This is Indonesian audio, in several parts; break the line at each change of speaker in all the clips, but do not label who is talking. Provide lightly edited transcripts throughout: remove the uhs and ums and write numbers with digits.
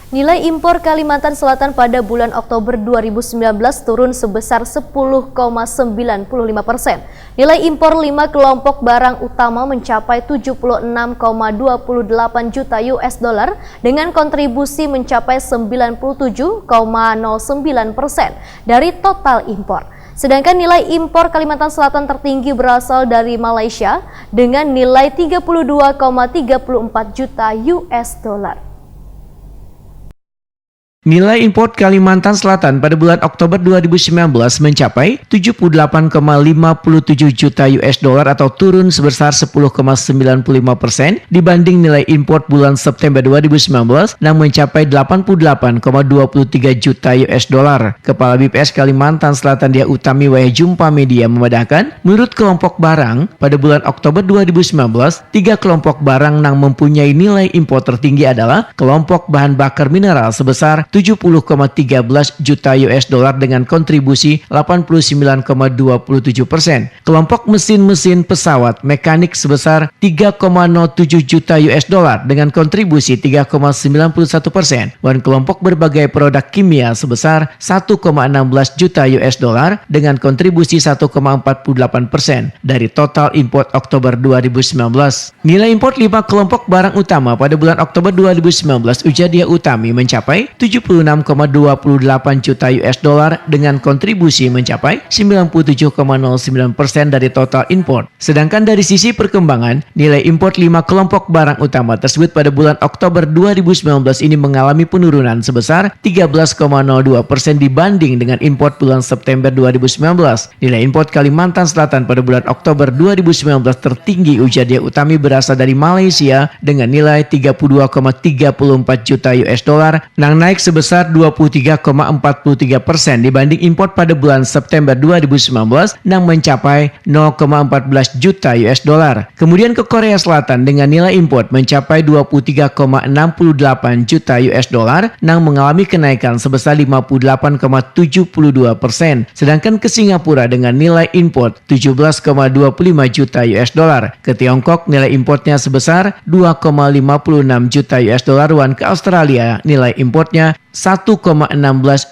Nilai impor Kalimantan Selatan pada bulan Oktober 2019 turun sebesar 10,95%. Nilai impor 5 kelompok barang utama mencapai 76,28 juta US dollar dengan kontribusi mencapai 97,09% dari total impor. Sedangkan nilai impor Kalimantan Selatan tertinggi berasal dari Malaysia dengan nilai 32,34 juta US dollar.
Nilai impor Kalimantan Selatan pada bulan Oktober 2019 mencapai 78,57 juta US dollar atau turun sebesar 10,95% dibanding nilai impor bulan September 2019 yang mencapai 88,23 juta US dollar. Kepala BPS Kalimantan Selatan Dia Utami Wahya Jumpa Media membedakan, menurut kelompok barang pada bulan Oktober 2019, 3 kelompok barang yang mempunyai nilai impor tertinggi adalah kelompok bahan bakar mineral sebesar 70,13 juta US dollar dengan kontribusi 89,27%. Kelompok mesin-mesin pesawat mekanik sebesar 3,07 juta US dollar dengan kontribusi 3,91%. Dan kelompok berbagai produk kimia sebesar 1,16 juta US dollar dengan kontribusi 1,48% dari total impor Oktober 2019. Nilai impor 5 kelompok barang utama pada bulan Oktober 2019 ujar Dia Utami mencapai 76,28 juta US dollar dengan kontribusi mencapai 97,09% dari total impor. Sedangkan dari sisi perkembangan, nilai impor 5 kelompok barang utama tersebut pada bulan Oktober 2019 ini mengalami penurunan sebesar 13,02% dibanding dengan impor bulan September 2019. Nilai impor Kalimantan Selatan pada bulan Oktober 2019 tertinggi ujar Dia Utami berasal dari Malaysia dengan nilai 32,34 juta US dollar yang naik sebesar 23,43% dibanding impor pada bulan September 2019 yang mencapai 0,14 juta US dollar. Kemudian ke Korea Selatan dengan nilai impor mencapai 23,68 juta US dollar yang mengalami kenaikan sebesar 58,72%. Sedangkan ke Singapura dengan nilai impor 17,25 juta US dollar. Ke Tiongkok nilai importnya sebesar 2,56 juta US dollar dan ke Australia nilai importnya 1,16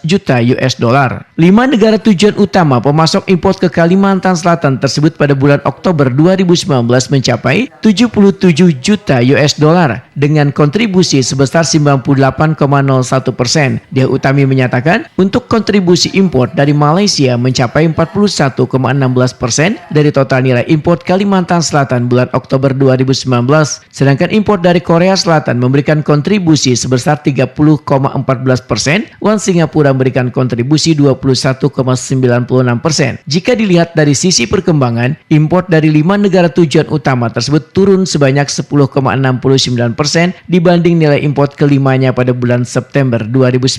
juta US dollar. 5 negara tujuan utama pemasok impor ke Kalimantan Selatan tersebut pada bulan Oktober 2019 mencapai 77 juta US dollar dengan kontribusi sebesar 98,01%. Dia Utami menyatakan untuk kontribusi impor dari Malaysia mencapai 41,16% dari total nilai impor Kalimantan Selatan bulan Oktober 2019. Sedangkan impor dari Korea Selatan memberikan kontribusi sebesar 30,14%, dan Singapura memberikan kontribusi 21,96%. Jika dilihat dari sisi perkembangan, impor dari 5 negara tujuan utama tersebut turun sebanyak 10,69% dibanding nilai impor kelimanya pada bulan September 2019.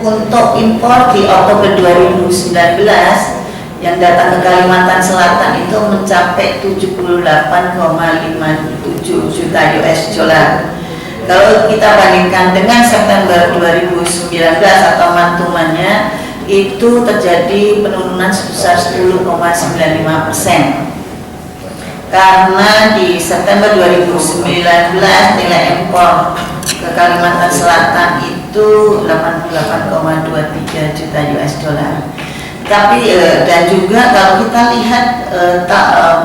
Untuk impor di Oktober 2019 yang datang ke Kalimantan Selatan itu mencapai 78,57 juta US dollar. Kalau kita bandingkan dengan September 2019 atau mantumannya itu terjadi penurunan sebesar 10,95%. Karena di September 2019 nilai impor ke Kalimantan Selatan itu 88,23 juta US dollar. Tapi dan juga kalau kita lihat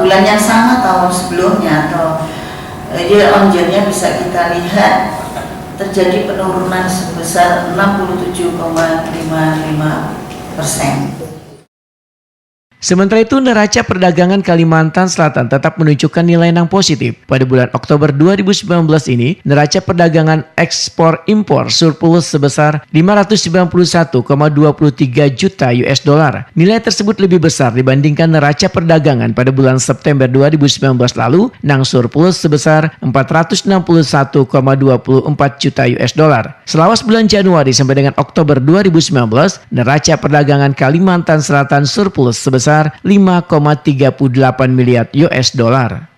bulan yang sama tahun sebelumnya atau year on year-nya bisa kita lihat terjadi penurunan sebesar 67,55%.
Sementara itu, neraca perdagangan Kalimantan Selatan tetap menunjukkan nilai yang positif. Pada bulan Oktober 2019 ini, neraca perdagangan ekspor-impor surplus sebesar 591,23 juta US dollar. Nilai tersebut lebih besar dibandingkan neraca perdagangan pada bulan September 2019 lalu, yang surplus sebesar 461,24 juta US dollar. Selawas bulan Januari sampai dengan Oktober 2019, neraca perdagangan Kalimantan Selatan surplus sebesar 5,38 miliar US dollar.